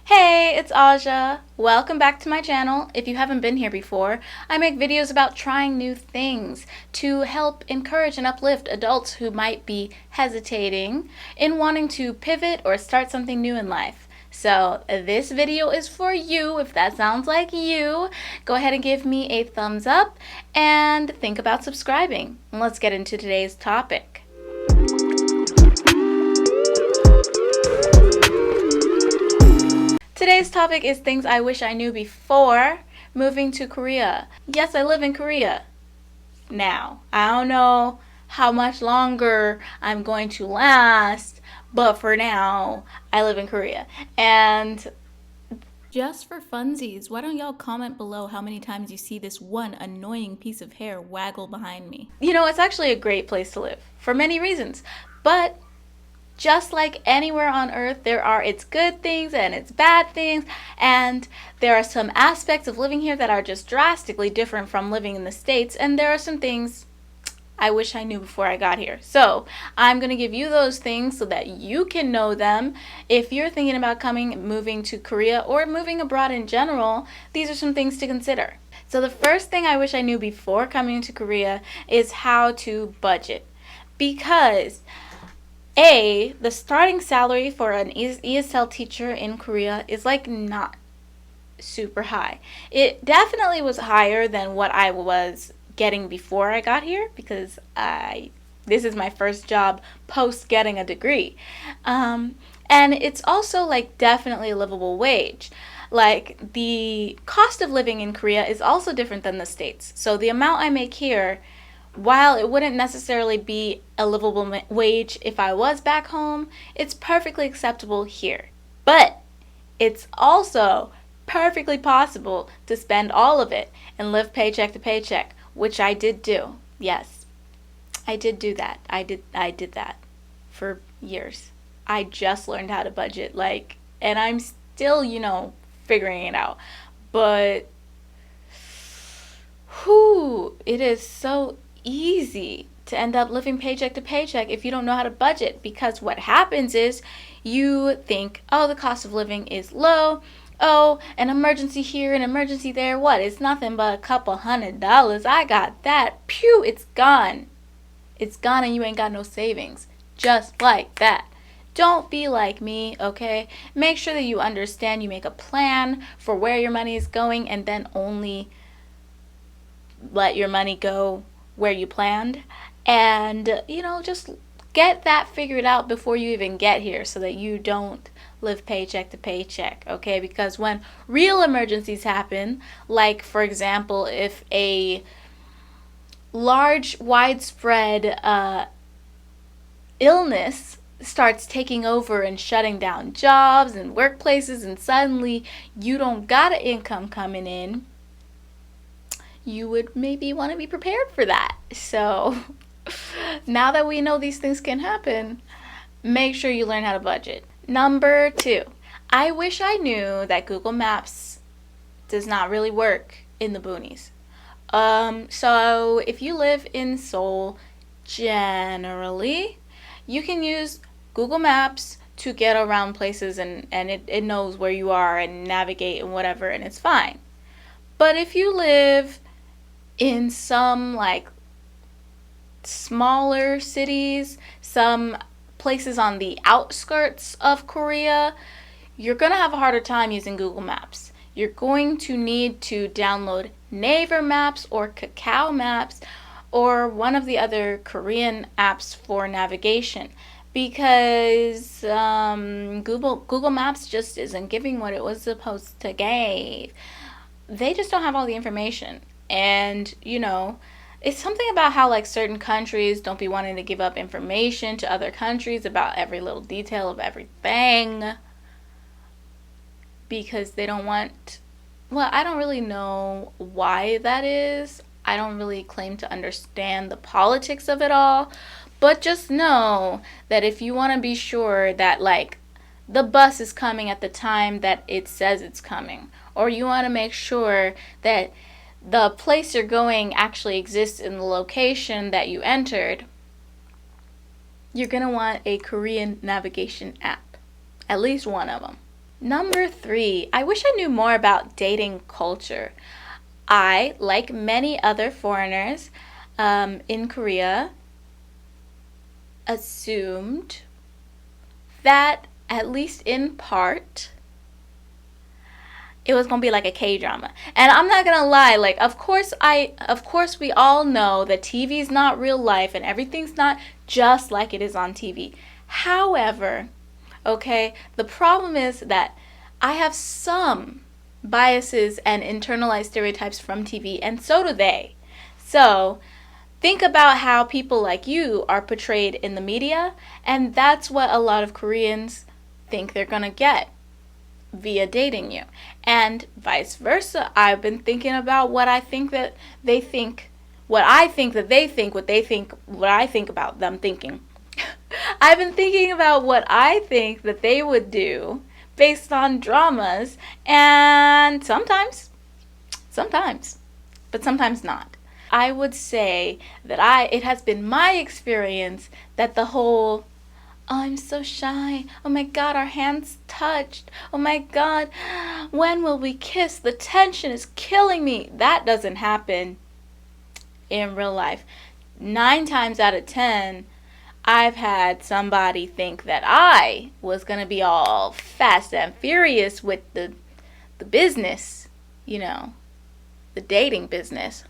Hey, it's Aja. Welcome back to my channel. If you haven't been here before, I make videos about trying new things to help encourage and uplift adults who might be hesitating in wanting to pivot or start something new in life. So this video is for you. If that sounds like you, go ahead and give me a thumbs up and think about subscribing. Let's get into today's topic. Today's topic is things I wish I knew before moving to Korea. Yes, I live in Korea now. I don't know how much longer I'm going to last, but for now, I live in Korea. And just for funsies, why don't y'all comment below how many times you see this one annoying piece of hair waggle behind me? You know, it's actually a great place to live for many reasons, but just like anywhere on earth, there are its good things and its bad things, and there are some aspects of living here that are just drastically different from living in the States, and there are some things I wish I knew before I got here. So I'm going to give you those things so that you can know them. If you're thinking about moving to Korea or moving abroad in general, these are some things to consider. So the first thing I wish I knew before coming to Korea is how to budget, because the starting salary for an ESL teacher in Korea is like not super high. It definitely was higher than what I was getting before I got here, because this is my first job post getting a degree. And it's also like definitely a livable wage. Like the cost of living in Korea is also different than the States. So the amount I make here, while it wouldn't necessarily be a livable wage if I was back home, it's perfectly acceptable here. But it's also perfectly possible to spend all of it and live paycheck to paycheck, which I did do. Yes, I did do that. I did that for years. I just learned how to budget, and I'm still, figuring it out. But it is so easy to end up living paycheck to paycheck if you don't know how to budget, because what happens is you think, oh, the cost of living is low. Oh, an emergency here, an emergency there. What? It's nothing but a couple $100. I got that. Pew, it's gone. It's gone and you ain't got no savings. Just like that. Don't be like me, okay? Make sure that you understand, you make a plan for where your money is going, and then only let your money go where you planned, and just get that figured out before you even get here so that you don't live paycheck to paycheck, okay? Because when real emergencies happen, like for example if a large widespread illness starts taking over and shutting down jobs and workplaces, and suddenly you don't got an income coming in, you would maybe want to be prepared for that. So now that we know these things can happen, make sure you learn how to budget. Number 2, I wish I knew that Google Maps does not really work in the boonies. So if you live in Seoul, generally, you can use Google Maps to get around places, and it knows where you are and navigate and whatever, and it's fine. But if you live in some smaller cities, some places on the outskirts of Korea, you're going to have a harder time using Google Maps. You're going to need to download Naver Maps or Kakao Maps or one of the other Korean apps for navigation, because Google Maps just isn't giving what it was supposed to give. They just don't have all the information. And it's something about how certain countries don't be wanting to give up information to other countries about every little detail of everything, because they don't want, well, I don't really know why that is. I don't really claim to understand the politics of it all, but just know that if you want to be sure that the bus is coming at the time that it says it's coming, or you want to make sure that the place you're going actually exists in the location that you entered, you're going to want a Korean navigation app. At least one of them. Number 3, I wish I knew more about dating culture. I, like many other foreigners in Korea, assumed that, at least in part, it was gonna be like a K-drama. And I'm not gonna lie, like of course we all know that TV is not real life and everything's not just like it is on TV. However, okay, the problem is that I have some biases and internalized stereotypes from TV, and so do they. So think about how people like you are portrayed in the media, and that's what a lot of Koreans think they're gonna get via dating you, and vice versa. I've been thinking about what I think that they think, what I think that they think, what they think, what I think about them thinking. I've been thinking about what I think that they would do based on dramas, and sometimes, but sometimes not. I would say that it has been my experience that the whole, oh, I'm so shy. Oh my God, our hands touched. Oh my God, when will we kiss? The tension is killing me. That doesn't happen in real life. 9 times out of 10, I've had somebody think that I was going to be all fast and furious with the business, the dating business,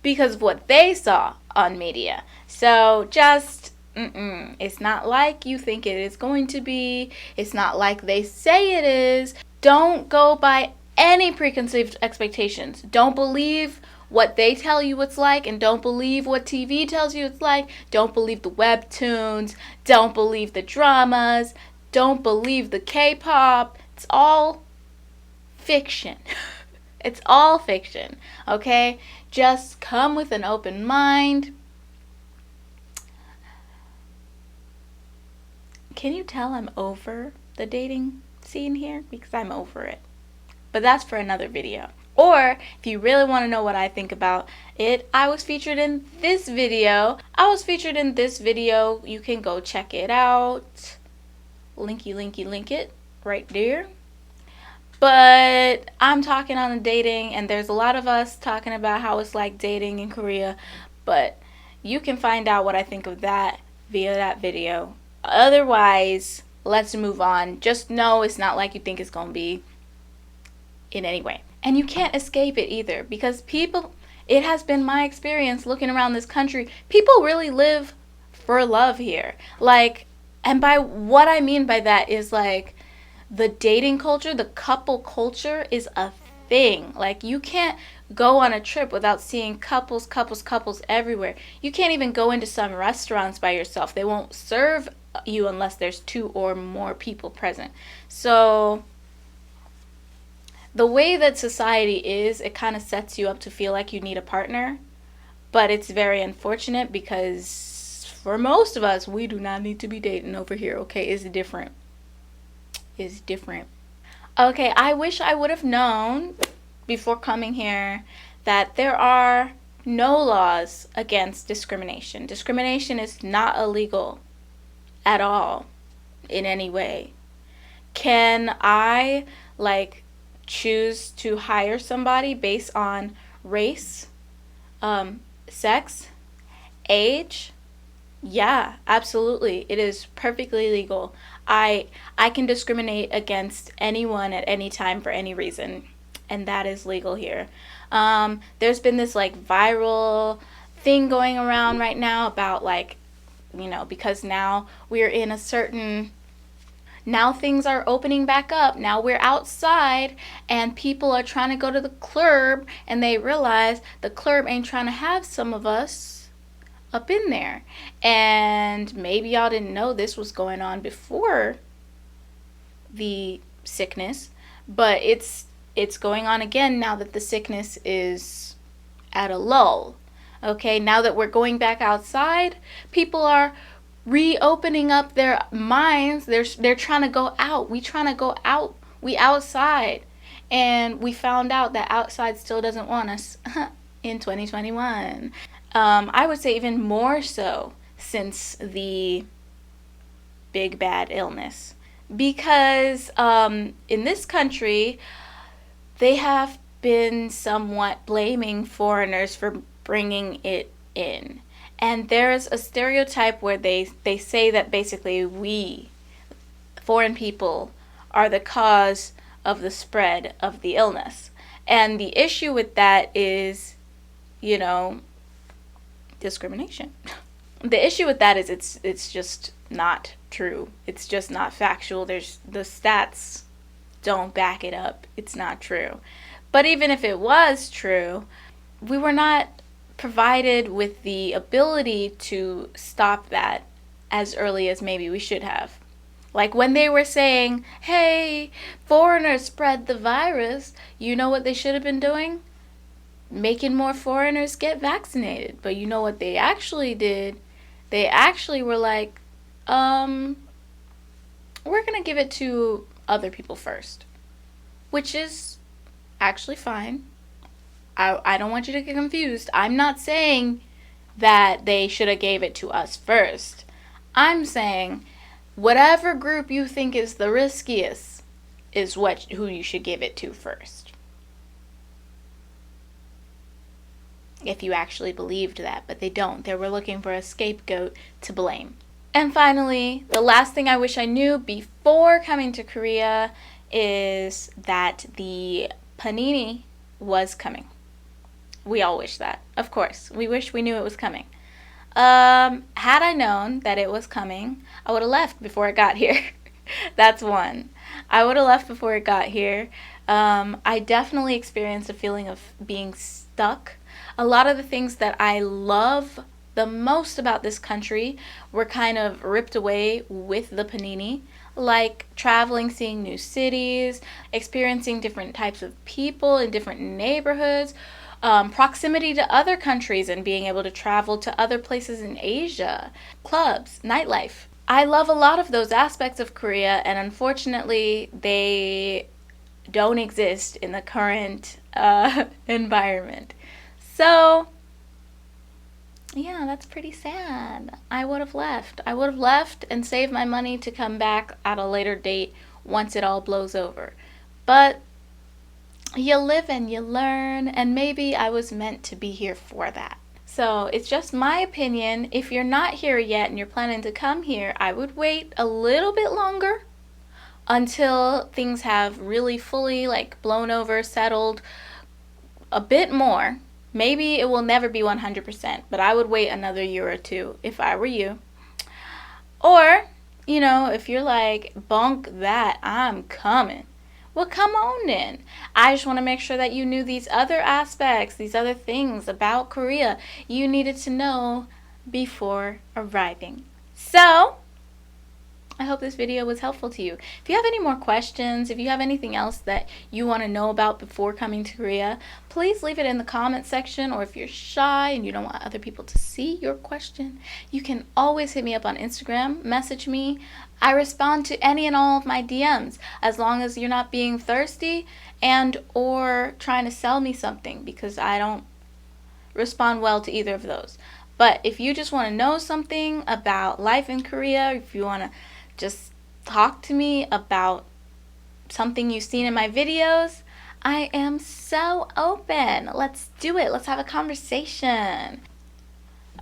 because of what they saw on media. So just it's not like you think it is going to be. It's not like they say it is. Don't go by any preconceived expectations. Don't believe what they tell you it's like, and don't believe what TV tells you it's like. Don't believe the webtoons. Don't believe the dramas. Don't believe the K-pop. It's all fiction. It's all fiction, okay? Just come with an open mind. Can you tell I'm over the dating scene here? Because I'm over it. But that's for another video. Or if you really want to know what I think about it, I was featured in this video. You can go check it out. Link it right there. But I'm talking on the dating, and there's a lot of us talking about how it's like dating in Korea. But you can find out what I think of that via that video. Otherwise, let's move on. Just know it's not like you think it's going to be in any way. And you can't escape it either, because it has been my experience looking around this country, people really live for love here. Like, and by what I mean by that is like the dating culture, the couple culture is a thing. Like, you can't go on a trip without seeing couples everywhere. You can't even go into some restaurants by yourself. They won't serve you unless there's 2 or more people present. So the way that society is, it kind of sets you up to feel like you need a partner. But it's very unfortunate, because for most of us, we do not need to be dating over here, okay? It's different. Okay, I wish I would have known before coming here that there are no laws against discrimination. Discrimination is not illegal at all in any way. Can I choose to hire somebody based on race, sex, age? Yeah, absolutely. It is perfectly legal. I can discriminate against anyone at any time for any reason, and that is legal here. There's been this viral thing going around right now about because now we're in a certain, now things are opening back up. Now we're outside and people are trying to go to the club, and they realize the club ain't trying to have some of us up in there. And maybe y'all didn't know this was going on before the sickness, but it's going on again now that the sickness is at a lull. Okay, now that we're going back outside, people are reopening up their minds. They're trying to go out. We trying to go out. We outside. And we found out that outside still doesn't want us in 2021. I would say even more so since the big bad illness. because in this country, they have been somewhat blaming foreigners for bringing it in. And there's a stereotype where they say that basically we, foreign people, are the cause of the spread of the illness. And the issue with that is, discrimination. The issue with that is it's just not true. It's just not factual. The stats don't back it up. It's not true. But even if it was true, we were not provided with the ability to stop that as early as maybe we should have. Like when they were saying, hey, foreigners spread the virus, you know what they should have been doing? Making more foreigners get vaccinated. But you know what they actually did? They actually were like, we're going to give it to other people first. Which is actually fine. I don't want you to get confused. I'm not saying that they should have gave it to us first. I'm saying whatever group you think is the riskiest is who you should give it to first. If you actually believed that, but they don't. They were looking for a scapegoat to blame. And finally, the last thing I wish I knew before coming to Korea is that the panini was coming. We all wish that, of course. We wish we knew it was coming. Had I known that it was coming, I would have left before it got here. That's one. I would have left before it got here. I definitely experienced a feeling of being stuck. A lot of the things that I love the most about this country were kind of ripped away with the panini, like traveling, seeing new cities, experiencing different types of people in different neighborhoods, proximity to other countries and being able to travel to other places in Asia, clubs, nightlife. I love a lot of those aspects of Korea, and unfortunately they don't exist in the current environment. So yeah, that's pretty sad. I would have left. I would have left and saved my money to come back at a later date once it all blows over. But you live and you learn, and maybe I was meant to be here for that. So it's just my opinion. If you're not here yet and you're planning to come here, I would wait a little bit longer until things have really fully blown over, settled a bit more. Maybe it will never be 100%, but I would wait another year or two if I were you. Or, if you're like, bunk that, I'm coming. Well, come on then. I just want to make sure that you knew these other aspects, these other things about Korea you needed to know before arriving. So, I hope this video was helpful to you. If you have any more questions, if you have anything else that you want to know about before coming to Korea, please leave it in the comment section. Or if you're shy and you don't want other people to see your question, you can always hit me up on Instagram, message me. I respond to any and all of my DMs, as long as you're not being thirsty and or trying to sell me something, because I don't respond well to either of those. But if you just want to know something about life in Korea, if you want to just talk to me about something you've seen in my videos, I am so open. Let's do it. Let's have a conversation.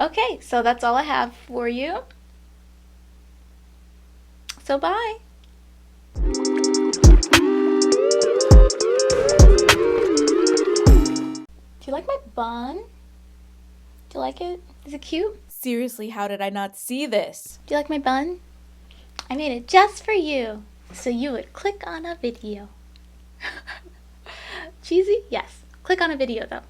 Okay, so that's all I have for you. So bye. Do you like my bun? Do you like it? Is it cute? Seriously, how did I not see this? Do you like my bun? I made it just for you, so you would click on a video. Cheesy? Yes. Click on a video though.